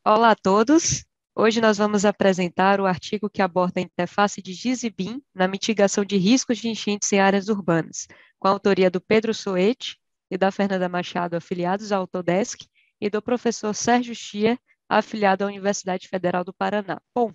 Olá a todos! Hoje nós vamos apresentar o artigo que aborda a interface de GIS e BIM na mitigação de riscos de enchentes em áreas urbanas, com a autoria do Pedro Soete e da Fernanda Machado, afiliados à Autodesk, e do professor Sérgio Chia, afiliado à Universidade Federal do Paraná. Bom,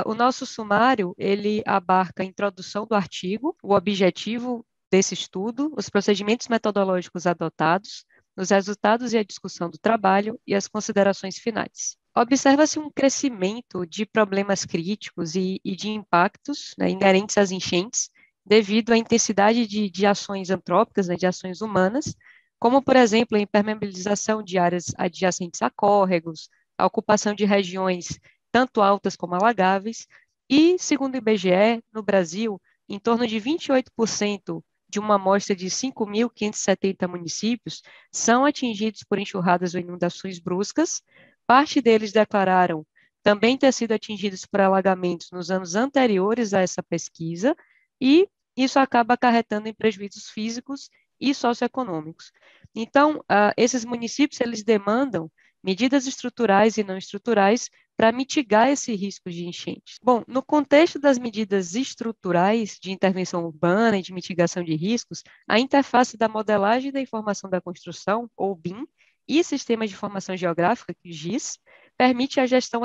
o nosso sumário, ele abarca a introdução do artigo, o objetivo desse estudo, os procedimentos metodológicos adotados, os resultados e a discussão do trabalho e as considerações finais. Observa-se um crescimento de problemas críticos e de impactos, né, inerentes às enchentes, devido à intensidade de ações antrópicas, né, de ações humanas, como, por exemplo, a impermeabilização de áreas adjacentes a córregos, a ocupação de regiões tanto altas como alagáveis, e, segundo o IBGE, no Brasil, em torno de 28% de uma amostra de 5.570 municípios são atingidos por enxurradas ou inundações bruscas. Parte deles declararam também ter sido atingidos por alagamentos nos anos anteriores a essa pesquisa, e isso acaba acarretando em prejuízos físicos e socioeconômicos. Então, esses municípios, eles demandam medidas estruturais e não estruturais para mitigar esse risco de enchentes. Bom, no contexto das medidas estruturais de intervenção urbana e de mitigação de riscos, a interface da modelagem da informação da construção, ou BIM, e sistemas de informação geográfica, que o GIS, permite a gestão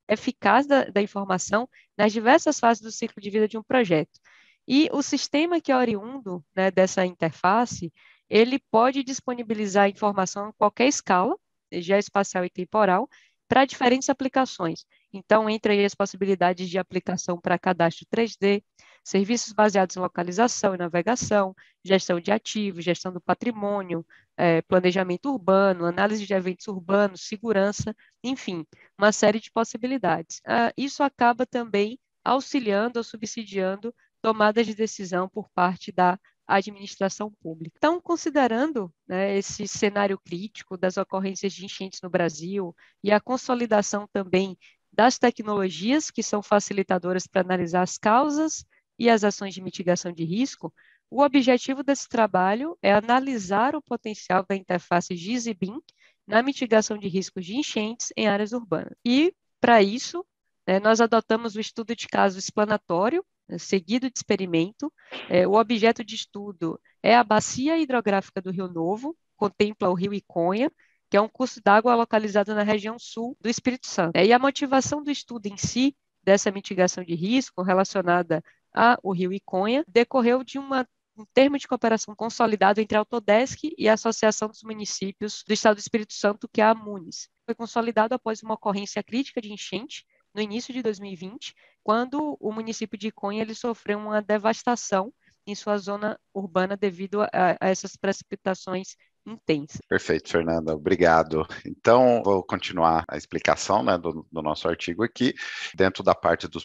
eficaz da informação nas diversas fases do ciclo de vida de um projeto. E o sistema que é oriundo, né, dessa interface, ele pode disponibilizar informação em qualquer escala, geoespacial e temporal, para diferentes aplicações. Então, entre aí as possibilidades de aplicação para cadastro 3D, serviços baseados em localização e navegação, gestão de ativos, gestão do patrimônio, planejamento urbano, análise de eventos urbanos, segurança, enfim, uma série de possibilidades. Isso acaba também auxiliando ou subsidiando tomadas de decisão por parte da administração pública. Então, considerando, né, esse cenário crítico das ocorrências de enchentes no Brasil e a consolidação também das tecnologias que são facilitadoras para analisar as causas e as ações de mitigação de risco, o objetivo desse trabalho é analisar o potencial da interface GIS e BIM na mitigação de riscos de enchentes em áreas urbanas. E, para isso, né, nós adotamos o estudo de caso explanatório, seguido de experimento. O objeto de estudo é a bacia hidrográfica do Rio Novo, contempla o rio Iconha, que é um curso d'água localizado na região sul do Espírito Santo. E a motivação do estudo em si, dessa mitigação de risco relacionada ao rio Iconha, decorreu de um termo de cooperação consolidado entre a Autodesk e a Associação dos Municípios do Estado do Espírito Santo, que é a AMUNES. Foi consolidado após uma ocorrência crítica de enchente no início de 2020, quando o município de Iconha ele sofreu uma devastação em sua zona urbana devido a essas precipitações intensas. Perfeito, Fernanda, obrigado. Então, vou continuar a explicação, né, do nosso artigo aqui. Dentro da parte dos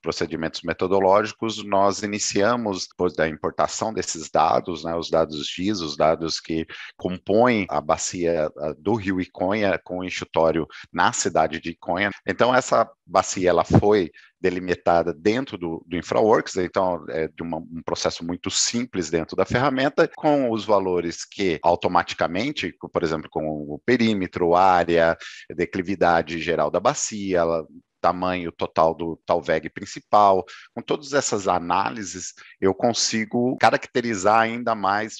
procedimentos metodológicos, nós iniciamos, depois da importação desses dados, né, os dados GIS, os dados que compõem a bacia do rio Iconha, com o enxutório na cidade de Iconha. Então, essa bacia ela foi delimitada dentro do InfraWorks, então é de um processo muito simples dentro da ferramenta, com os valores que automaticamente, por exemplo, com o perímetro, área, declividade geral da bacia, tamanho total do Talveg principal, com todas essas análises, eu consigo caracterizar ainda mais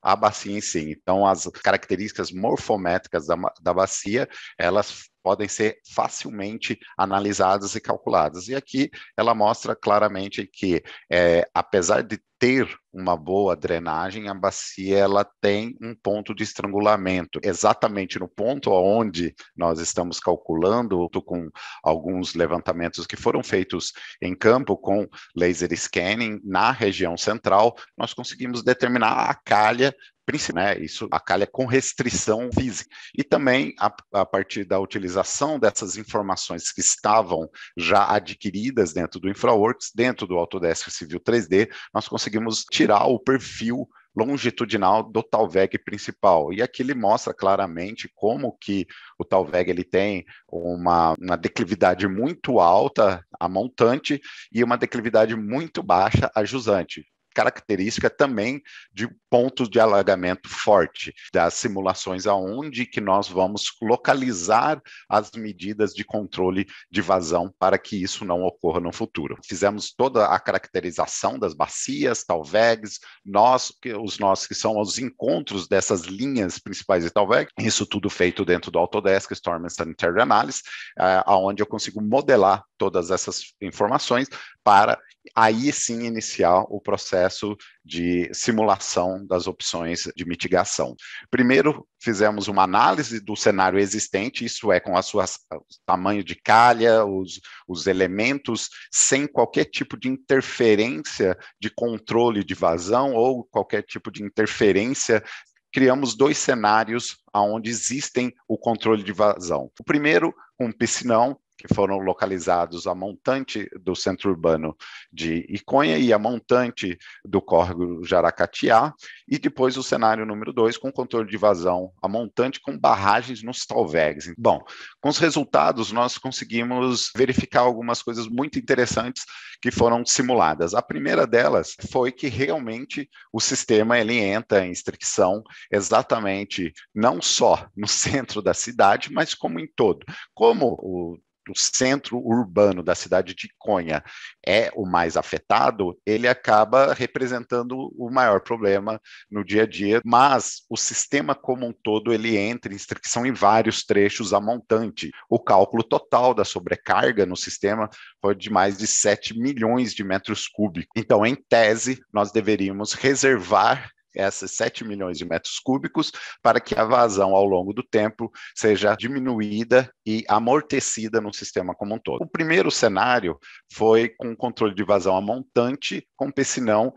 a bacia em si. Então, as características morfométricas da bacia, elas podem ser facilmente analisadas e calculadas. E aqui ela mostra claramente que, apesar de ter uma boa drenagem, a bacia ela tem um ponto de estrangulamento, exatamente no ponto onde nós estamos calculando, com alguns levantamentos que foram feitos em campo com laser scanning na região central, nós conseguimos determinar a calha, né, isso, a calha com restrição física. E também, a partir da utilização dessas informações que estavam já adquiridas dentro do InfraWorks, dentro do Autodesk Civil 3D, nós conseguimos tirar o perfil longitudinal do Talveg principal. E aqui ele mostra claramente como que o Talveg ele tem uma declividade muito alta, a montante, e uma declividade muito baixa, a jusante. característica também de pontos de alagamento forte, das simulações aonde que nós vamos localizar as medidas de controle de vazão para que isso não ocorra no futuro. Fizemos toda a caracterização das bacias, talvegs, os nós que são os encontros dessas linhas principais de talveg, isso tudo feito dentro do Autodesk Storm and Sanitary Analysis, onde eu consigo modelar todas essas informações para aí sim iniciar o processo de simulação das opções de mitigação. Primeiro, fizemos uma análise do cenário existente, isso é, com o tamanho de calha, os elementos, sem qualquer tipo de interferência de controle de vazão ou qualquer tipo de interferência. Criamos 2 cenários onde existem o controle de vazão. O primeiro, um piscinão, que foram localizados a montante do centro urbano de Iconha e a montante do córrego Jaracatiá, e depois o cenário número 2, com controle de vazão a montante com barragens nos talvegs. Bom, com os resultados, nós conseguimos verificar algumas coisas muito interessantes que foram simuladas. A primeira delas foi que realmente o sistema ele entra em estricção exatamente não só no centro da cidade, mas como em todo. Como o centro urbano da cidade de Iconha é o mais afetado, ele acaba representando o maior problema no dia a dia, mas o sistema como um todo, ele entra em restrição em vários trechos a montante. O cálculo total da sobrecarga no sistema foi de mais de 7 milhões de metros cúbicos. Então, em tese, nós deveríamos reservar essas 7 milhões de metros cúbicos para que a vazão ao longo do tempo seja diminuída e amortecida no sistema como um todo. O primeiro cenário foi com controle de vazão a montante com piscinão.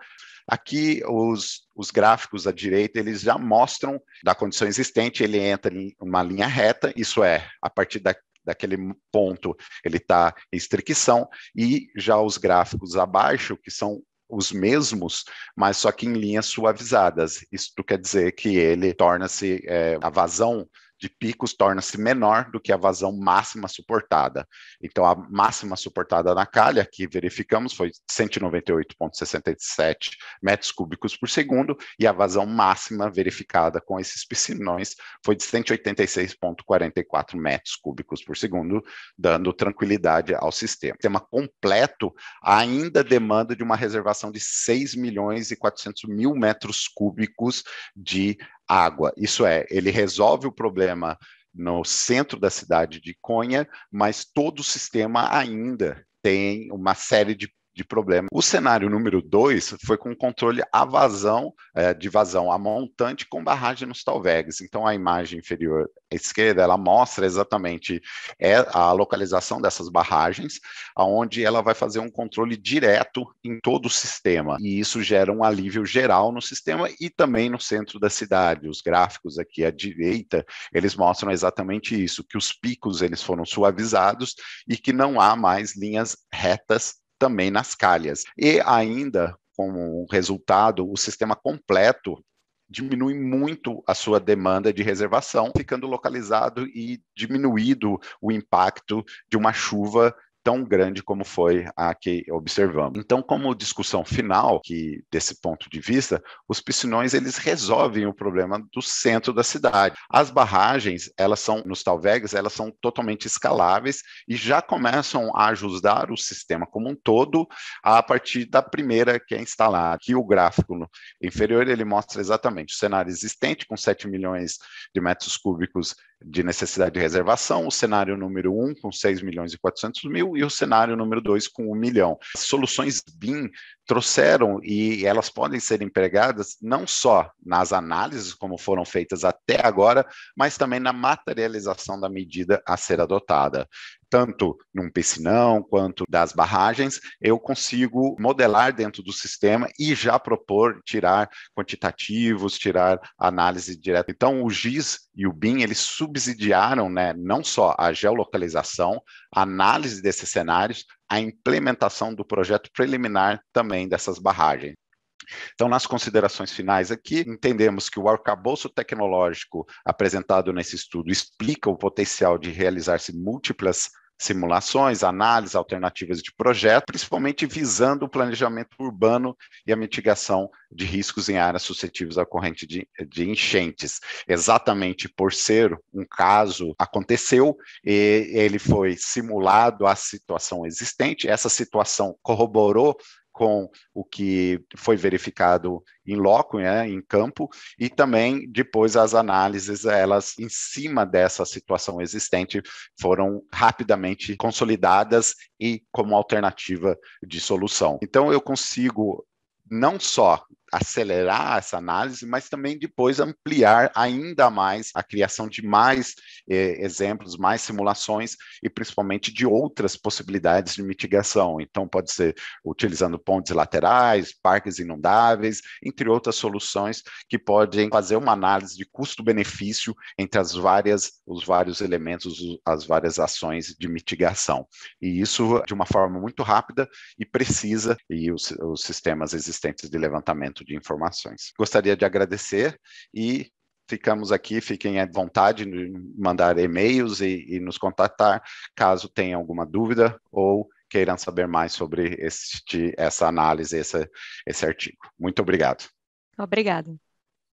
Aqui, os gráficos à direita, eles já mostram da condição existente, ele entra em uma linha reta, isso é, a partir daquele ponto, ele está em estricção, e já os gráficos abaixo, que são os mesmos, mas só que em linhas suavizadas. Isso quer dizer que ele torna-se, a vazão de picos torna-se menor do que a vazão máxima suportada. Então, a máxima suportada na calha, que verificamos, foi 198,67 metros cúbicos por segundo, e a vazão máxima verificada com esses piscinões foi de 186,44 metros cúbicos por segundo, dando tranquilidade ao sistema. O sistema completo ainda demanda de uma reservação de 6 milhões e 400 mil metros cúbicos de água. Isso é, ele resolve o problema no centro da cidade de Iconha, mas todo o sistema ainda tem uma série de problemas. O cenário número 2 foi com controle de vazão a montante com barragem nos talvegs. Então, a imagem inferior à esquerda, ela mostra exatamente a localização dessas barragens, onde ela vai fazer um controle direto em todo o sistema. E isso gera um alívio geral no sistema e também no centro da cidade. Os gráficos aqui à direita, eles mostram exatamente isso, que os picos eles foram suavizados e que não há mais linhas retas também nas calhas. E ainda, como resultado, o sistema completo diminui muito a sua demanda de reservação, ficando localizado e diminuído o impacto de uma chuva tão grande como foi a que observamos. Então, como discussão final, que desse ponto de vista, os piscinões eles resolvem o problema do centro da cidade. As barragens, nos talvegs, elas são totalmente escaláveis e já começam a ajustar o sistema como um todo a partir da primeira que é instalada. Aqui o gráfico inferior, ele mostra exatamente o cenário existente com 7 milhões de metros cúbicos de necessidade de reservação, o cenário número 1 com 6 milhões e 400 mil e o cenário número 2 com 1 milhão. As soluções BIM trouxeram e elas podem ser empregadas não só nas análises como foram feitas até agora, mas também na materialização da medida a ser adotada. Tanto num piscinão quanto das barragens, eu consigo modelar dentro do sistema e já propor, tirar quantitativos, tirar análise direta. Então, o GIS e o BIM, eles subsidiaram, né, não só a geolocalização, a análise desses cenários, a implementação do projeto preliminar também dessas barragens. Então, nas considerações finais aqui, entendemos que o arcabouço tecnológico apresentado nesse estudo explica o potencial de realizar-se múltiplas simulações, análises, alternativas de projeto, principalmente visando o planejamento urbano e a mitigação de riscos em áreas suscetíveis à corrente de enchentes. Exatamente por ser um caso aconteceu, e ele foi simulado a situação existente, essa situação corroborou com o que foi verificado em loco, né, em campo, e também depois as análises, elas em cima dessa situação existente, foram rapidamente consolidadas e como alternativa de solução. Então eu consigo não só acelerar essa análise, mas também depois ampliar ainda mais a criação de mais exemplos, mais simulações e principalmente de outras possibilidades de mitigação. Então, pode ser utilizando pontes laterais, parques inundáveis, entre outras soluções que podem fazer uma análise de custo-benefício entre os vários elementos, as várias ações de mitigação. E isso de uma forma muito rápida e precisa, e os sistemas existentes de levantamento de informações. Gostaria de agradecer e ficamos aqui, fiquem à vontade de mandar e-mails e nos contatar caso tenham alguma dúvida ou queiram saber mais sobre essa análise, esse artigo. Muito obrigado. Obrigada.